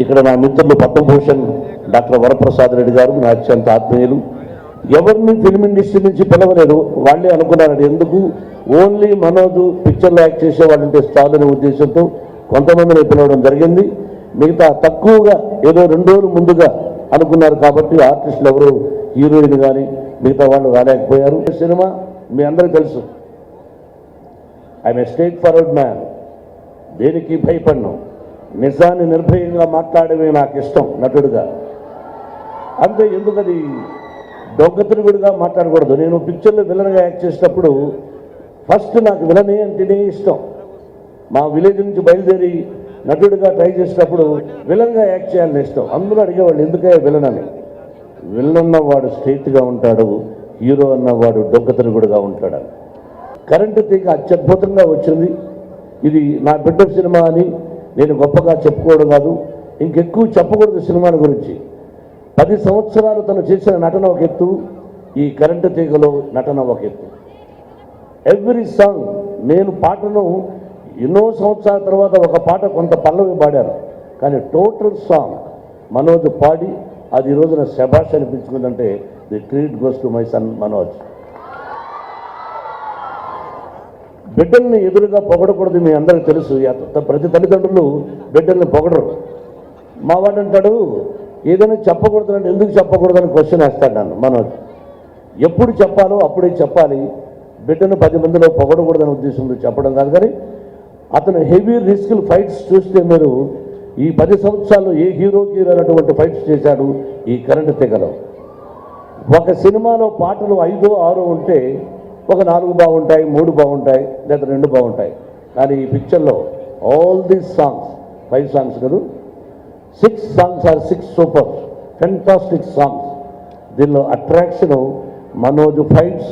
ఇక్కడ నా మిత్రులు పద్మభూషణ్ డాక్టర్ వరప్రసాద్ రెడ్డి గారు నా అత్యంత ఆత్మీయులు. ఎవరిని ఫిల్మ్ ఇండస్ట్రీ నుంచి పిలవలేదు, వాళ్ళే అనుకున్నారు ఎందుకు ఓన్లీ మనోజ్ పిక్చర్లో యాక్ట్ చేసేవాళ్ళు ఉంటే చాలనే ఉద్దేశంతో కొంతమందిని పిలవడం జరిగింది. మిగతా తక్కువగా ఏదో 2 రోజులు ముందుగా అనుకున్నారు కాబట్టి ఆర్టిస్టులు ఎవరు హీరోయిన్ కానీ మిగతా వాళ్ళు రాలేకపోయారు. సినిమా మీ అందరికీ తెలుసు, I'm a straight forward man, దేనికి భయపడను, నిజాన్ని నిర్భయంగా మాట్లాడమే నాకు ఇష్టం నటుడుగా. అంతే, ఎందుకది దొంగతిరుగుడుగా మాట్లాడకూడదు. నేను పిక్చర్లో విలన్గా యాక్ట్ చేసేటప్పుడు ఫస్ట్ నాకు విలనే అంటేనే ఇష్టం. మా విలేజ్ నుంచి బయలుదేరి నటుడిగా ట్రై చేసేటప్పుడు విలన్గా యాక్ట్ చేయాలని ఇష్టం. అందరూ అడిగేవాళ్ళు ఎందుకే విలన్ అని. విలన్ అన్నవాడు స్ట్రైట్గా ఉంటాడు, హీరో అన్నవాడు దొంగతిరుగుడుగా ఉంటాడు. కరెంటు తీగ అత్యద్భుతంగా వచ్చింది. ఇది నా బిడ్డ సినిమా అని నేను గొప్పగా చెప్పుకోవడం కాదు, ఇంకెక్కువ చెప్పకూడదు సినిమాల గురించి. 10 సంవత్సరాలు తను చేసిన నటన ఒక ఎత్తు, ఈ కరెంటు తీగలో నటన ఒక ఎత్తు. ఎవ్రీ సాంగ్, నేను పాటను ఎన్నో సంవత్సరాల తర్వాత ఒక పాట కొంత పల్లవి పాడారు, కానీ టోటల్ సాంగ్ మనోజ్ పాడి అది ఈ రోజున శభాష్ అనిపించుకుందంటే the treat goes to my son Manoj. బిడ్డల్ని ఎదురుగా పొగడకూడదు, మీ అందరికీ తెలుసు. ప్రతి తల్లిదండ్రులు బిడ్డల్ని పొగడరు. మా వాడు అంటాడు ఏదైనా చెప్పకూడదు అంటే ఎందుకు చెప్పకూడదని క్వశ్చన్ వేస్తాడు నన్ను మనోజ్. ఎప్పుడు చెప్పాలో అప్పుడే చెప్పాలి, బిడ్డను 10 మందిలో పొగడకూడదని ఉద్దేశంతో చెప్పడం కాదు. కానీ అతను హెవీ రిస్క్ ఫైట్స్ చూస్తే మీరు ఈ 10 సంవత్సరాలు ఏ హీరోకి రానటువంటి ఫైట్స్ చేశాడు ఈ కరెంటు తెగలో. ఒక సినిమాలో పాటలు 5, 6 ఉంటే ఒక 4 బాగుంటాయి, 3 బాగుంటాయి, లేదా 2 బాగుంటాయి. కానీ ఈ పిక్చర్లో ఆల్ దీస్ సాంగ్స్ 5 సాంగ్స్ కాదు, 6 songs are 6 super fantastic songs. దీనిలో attraction Manoj fights,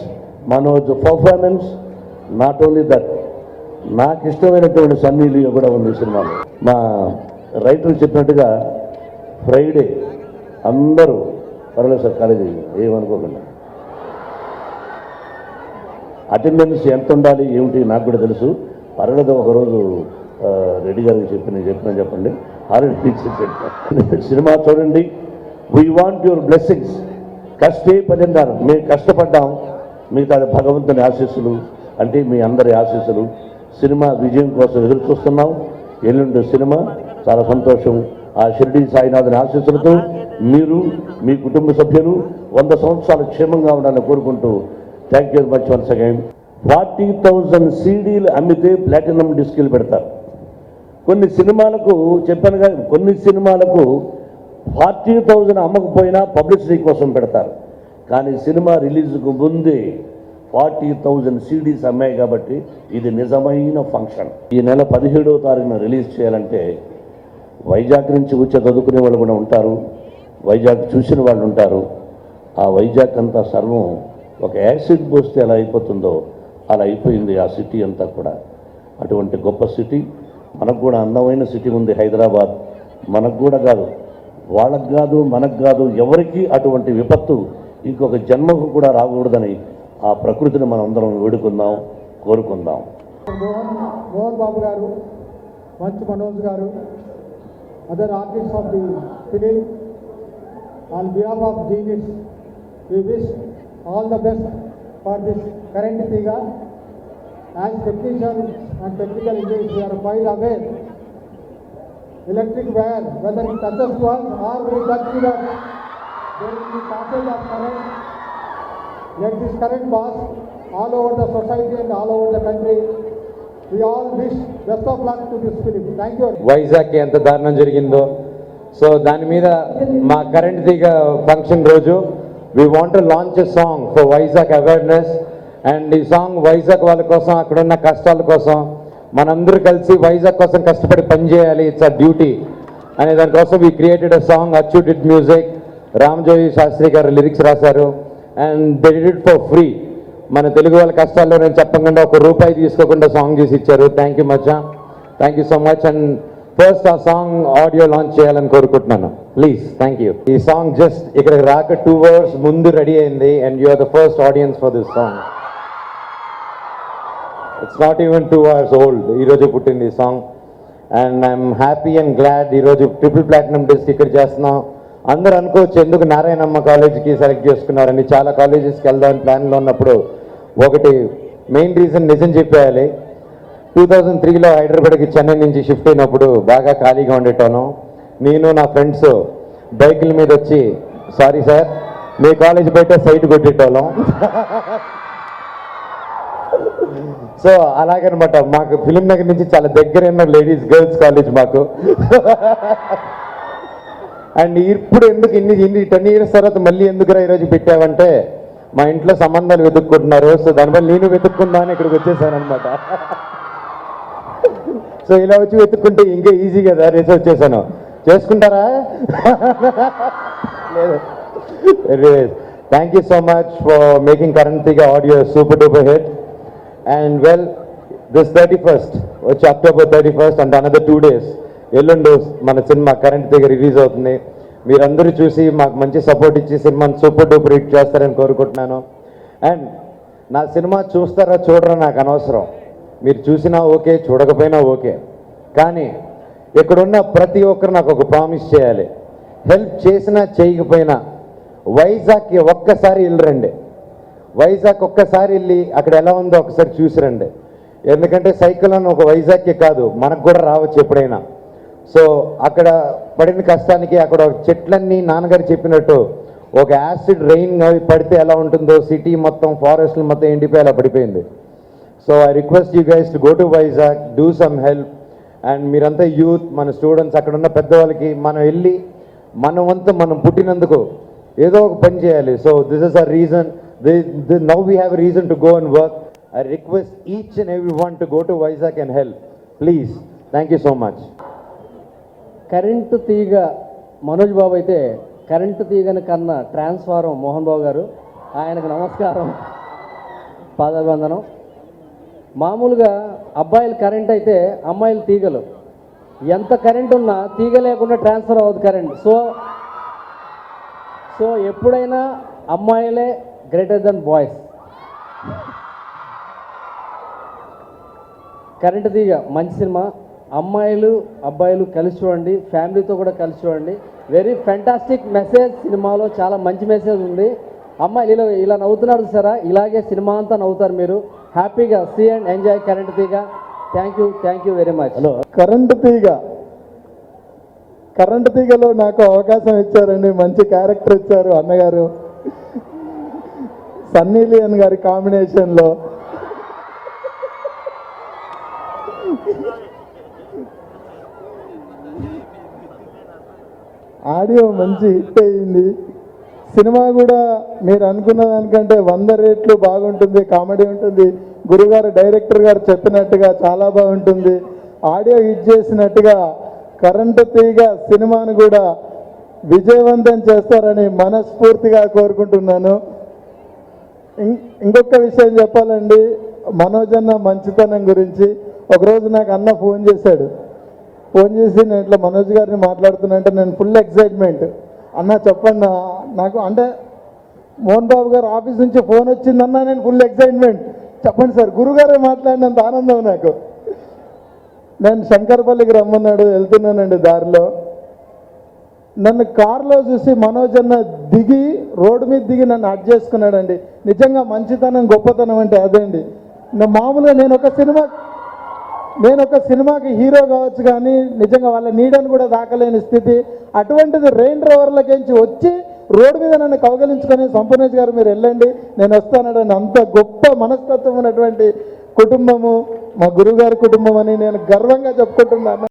Manoj performance, not only that నాకు ఇష్టమైనటువంటి సన్నీ లియో కూడా ఉంది ఈ సినిమాలో. మా రైటర్ చెప్పినట్టుగా ఫ్రైడే అందరూ పర్వాలేదు సార్ కాలేజీ ఏమనుకోకుండా అటెండెన్స్ ఎంత ఉండాలి ఏమిటి నాకు కూడా తెలుసు. పర్వాలేదు ఒకరోజు రెడ్డి గారికి చెప్పండి ఆల్రెడీ సినిమా చూడండి. We want your blessings. కష్టే పదిన్నారు, మేము కష్టపడ్డాం, మిగతా భగవంతుని ఆశీస్సులు అంటే మీ అందరి ఆశీస్సులు. సినిమా విజయం కోసం ఎదురు చూస్తున్నాం. ఎల్లుండి సినిమా, చాలా సంతోషం. ఆ షిరిడి సాయినాథుని ఆశీస్సులతో మీరు మీ కుటుంబ సభ్యులు 100 సంవత్సరాలు క్షేమంగా ఉండాలని కోరుకుంటూ thank you very much once again. 40,000 సీడీలు అమ్మితే ప్లాటినం డిస్కులు పెడతారు. కొన్ని సినిమాలకు చెప్పానుగా, కొన్ని సినిమాలకు 40,000 అమ్మకపోయినా పబ్లిసిటీ కోసం పెడతారు. కానీ సినిమా రిలీజ్కు ముందే 40,000 సీడీస్ అమ్మాయి కాబట్టి ఇది నిజమైన ఫంక్షన్. ఈ నెల 17వ తారీఖున రిలీజ్ చేయాలంటే వైజాగ్ నుంచి వచ్చి చదువుకునే వాళ్ళు కూడా ఉంటారు, వైజాగ్ చూసిన వాళ్ళు ఉంటారు. ఆ వైజాగ్ అంతా సర్వం ఒక యాసిడ్ పోస్తే ఎలా అయిపోతుందో అలా అయిపోయింది ఆ సిటీ అంతా కూడా. అటువంటి గొప్ప సిటీ, మనకు కూడా అందమైన సిటీ ఉంది హైదరాబాద్. మనకు కూడా కాదు, వాళ్ళకు కాదు, మనకు కాదు, ఎవరికి అటువంటి విపత్తు ఇంకొక జన్మకు కూడా రాకూడదని ఆ ప్రకృతిని మనం అందరం వేడుకుందాం, కోరుకుందాం. మోహన్ బాబు గారు, మంచు మనోజ్ గారు, other artist of the film, on behalf of genius we wish all the best for this current Tiga. As technicians and technical engineers, we are quite aware electric wire, whether it touches to us or we touch to that, there will be passage of current. Let this current pass all over the society and all over the country. We all wish best of luck to this film. Thank you. Vizag ఎంత దారుణం జరిగిందో, so దాని మీద మా current తీగ function రోజు we want to launch a song for Vizag awareness, and ఈ song Vizag వాళ్ళ కోసం, అక్కడ ఉన్న కష్టాల కోసం, మనందరూ కలిసి వైజాగ్ కోసం కష్టపడి పనిచేయాలి, ఇట్స్ అ డ్యూటీ అనే దానికోసం we created a song. అచ్చు did music, రామజోయి శాస్త్రి గారు లిరిక్స్ రాశారు, and they did it for free. మన తెలుగు వాళ్ళ కష్టాల్లో నేను చెప్పకుండా ₹1 తీసుకోకుండా సాంగ్ చేసి ఇచ్చారు. థ్యాంక్ యూ మచ్చా, thank you so much. And first ఆ సాంగ్ ఆడియో లాంచ్ చేయాలని కోరుకుంటున్నాను, ప్లీజ్. Thank you. ఈ సాంగ్ జస్ట్ ఇక్కడికి రాక 2 hours ముందు రెడీ అయింది, and you are the first audience for this song. It's not even 2 hours old, ఈరోజు పుట్టింది ఈ సాంగ్. And I'm happy and glad ఈరోజు ట్రిపుల్ ప్లాటినం డిస్క్ ఇక్కడ చేస్తున్నాం. అందరూ అనుకోవచ్చు ఎందుకు నారాయణమ్మ కాలేజీకి సెలెక్ట్ చేసుకున్నారని. చాలా కాలేజెస్కి వెళ్దామని ప్లాన్లో ఉన్నప్పుడు ఒకటి మెయిన్ రీజన్ నిజం చెప్పేయాలి. 2003లో హైదరాబాద్కి చెన్నై నుంచి షిఫ్ట్ అయినప్పుడు బాగా ఖాళీగా ఉండేటాను. నేను నా ఫ్రెండ్స్ బైకుల మీద వచ్చి సారీ సార్ మీ కాలేజ్ బయట సైట్ కొట్టేటోళ్ళం. సో అలాగనమాట మాకు ఫిలిం నగర్ నుంచి చాలా దగ్గరైన లేడీస్ గర్ల్స్ కాలేజ్ మాకు. అండ్ ఇప్పుడు ఎందుకు ఇన్ని 10 years తర్వాత మళ్ళీ ఎందుకురా ఈరోజు పెట్టావంటే మా ఇంట్లో సంబంధాలు వెతుక్కుంటున్నారు. సో దానివల్ల నేను వెతుక్కుందా అని ఇక్కడికి వచ్చేసాను అనమాట. సో ఇలా వచ్చి వెతుక్కుంటే ఇంకా ఈజీ కదా రేసి వచ్చేసాను. చేసుకుంటారా? లేదు. Thank you so much for making current Theega audio super duper hit. And well this 31st వచ్చి October 31st and another 2 days ఎల్లుండి మన సినిమా కరెంట్ తీగ రిలీజ్ అవుతుంది. మీరందరూ చూసి మాకు మంచి సపోర్ట్ ఇచ్చి సినిమాని సూపర్ డూపర్ హిట్ చేస్తారని కోరుకుంటున్నాను. అండ్ నా సినిమా చూస్తారా చూడరా నాకు అనవసరం. మీరు చూసినా ఓకే, చూడకపోయినా ఓకే. కానీ ఇక్కడున్న ప్రతి ఒక్కరు నాకు ఒక ప్రామిస్ చేయాలి. హెల్ప్ చేసినా చేయకపోయినా వైజాగ్కి ఒక్కసారి వెళ్ళరండి. వైజాగ్ ఒక్కసారి వెళ్ళి అక్కడ ఎలా ఉందో ఒకసారి చూసిరండి. ఎందుకంటే సైకిల్ అని ఒక వైజాగ్కి కాదు మనకు కూడా రావచ్చు ఎప్పుడైనా. సో అక్కడ పడిన కష్టానికి అక్కడ చెట్లన్నీ నాన్నగారు చెప్పినట్టు ఒక యాసిడ్ రెయిన్ అవి పడితే ఎలా ఉంటుందో సిటీ మొత్తం ఫారెస్ట్లు మొత్తం ఎండిపోయి అలా పడిపోయింది. So I request you guys to go to Vizag, do some help. And మీరంతా యూత్, మన స్టూడెంట్స్, అక్కడ ఉన్న పెద్దవాళ్ళకి మనం వెళ్ళి మన వంతు మనం పుట్టినందుకు ఏదో ఒక పని చేయాలి. So this is a reason. Now we have a reason to go and work. I request each and every one to go to Vizag and help please. Thank you so much. Current తీగ మనోజ్ బాబు అయితే current తీగని కన్నా transformer Mohan Babu గారు, ఆయనకు నమస్కారం, పాదాభివందనం. మామూలుగా అబ్బాయిలు కరెంట్ అయితే అమ్మాయిలు తీగలు. ఎంత కరెంట్ ఉన్నా తీగ లేకుండా ట్రాన్స్ఫర్ అవ్వదు కరెంట్. సో ఎప్పుడైనా అమ్మాయిలే గ్రేటర్ దెన్ బాయ్స్. కరెంటు తీగ మంచి సినిమా. అమ్మాయిలు అబ్బాయిలు కలిసి చూడండి, ఫ్యామిలీతో కూడా కలిసి చూడండి. వెరీ ఫ్యాంటాస్టిక్ మెసేజ్ సినిమాలో, చాలా మంచి మెసేజ్ ఉంది. అమ్మాయిలు ఇలా నవ్వుతున్నారు సరే, ఇలాగే సినిమా అంతా నవ్వుతారు మీరు. హ్యాపీగా see and enjoy current Theega. Thank you very much. Hello, current తీగలో నాకు అవకాశం ఇచ్చారండి. మంచి క్యారెక్టర్ ఇచ్చారు అన్నగారు. సన్నీ లియోన్ గారి కాంబినేషన్లో. ఆడియో మంచి హిట్ అయ్యింది. సినిమా కూడా మీరు అనుకున్న దానికంటే 100 రెట్లు బాగుంటుంది. కామెడీ ఉంటుంది. గురుగారు డైరెక్టర్ గారు చెప్పినట్టుగా చాలా బాగుంటుంది. ఆడియో హిట్ చేసినట్టుగా కరెంటు తీగ సినిమాను కూడా విజయవంతం చేస్తారని మనస్ఫూర్తిగా కోరుకుంటున్నాను. ఇంకొక విషయం చెప్పాలండి, మనోజ్ అన్న మంచితనం గురించి. ఒకరోజు నాకు అన్న ఫోన్ చేసి నేను ఇట్లా మనోజ్ గారిని మాట్లాడుతున్నా, నేను ఫుల్ ఎక్సైట్మెంట్. అన్న చెప్పండి నాకు, అంటే మోహన్ బాబు గారు ఆఫీస్ నుంచి ఫోన్ వచ్చిందన్నా నేను ఫుల్ ఎక్సైట్మెంట్. చెప్పండి సార్, గురుగారే మాట్లాడినంత ఆనందం నాకు. నేను శంకర్పల్లికి రమ్మన్నాడు, వెళ్తున్నానండి. దారిలో నన్ను కారులో చూసి మనోజ్ అన్న దిగి రోడ్డు మీద దిగి నన్ను హగ్ చేసుకున్నాడండి. నిజంగా మంచితనం గొప్పతనం అంటే అదే అండి. మామూలుగా నేను ఒక సినిమాకి హీరో కావచ్చు, కానీ నిజంగా వాళ్ళ నీడని కూడా దాకలేని స్థితి. అటువంటిది రేంజ్ రోవర్లకించి వచ్చి రోడ్డు మీద నన్ను కౌగలించుకొని సంపూర్ణేష్ గారు మీరు వెళ్ళండి నేను వస్తానని, అంత గొప్ప మనస్తత్వం ఉన్నటువంటి కుటుంబము మా గురుగారి కుటుంబం అని నేను గర్వంగా చెప్పుకుంటున్నాను.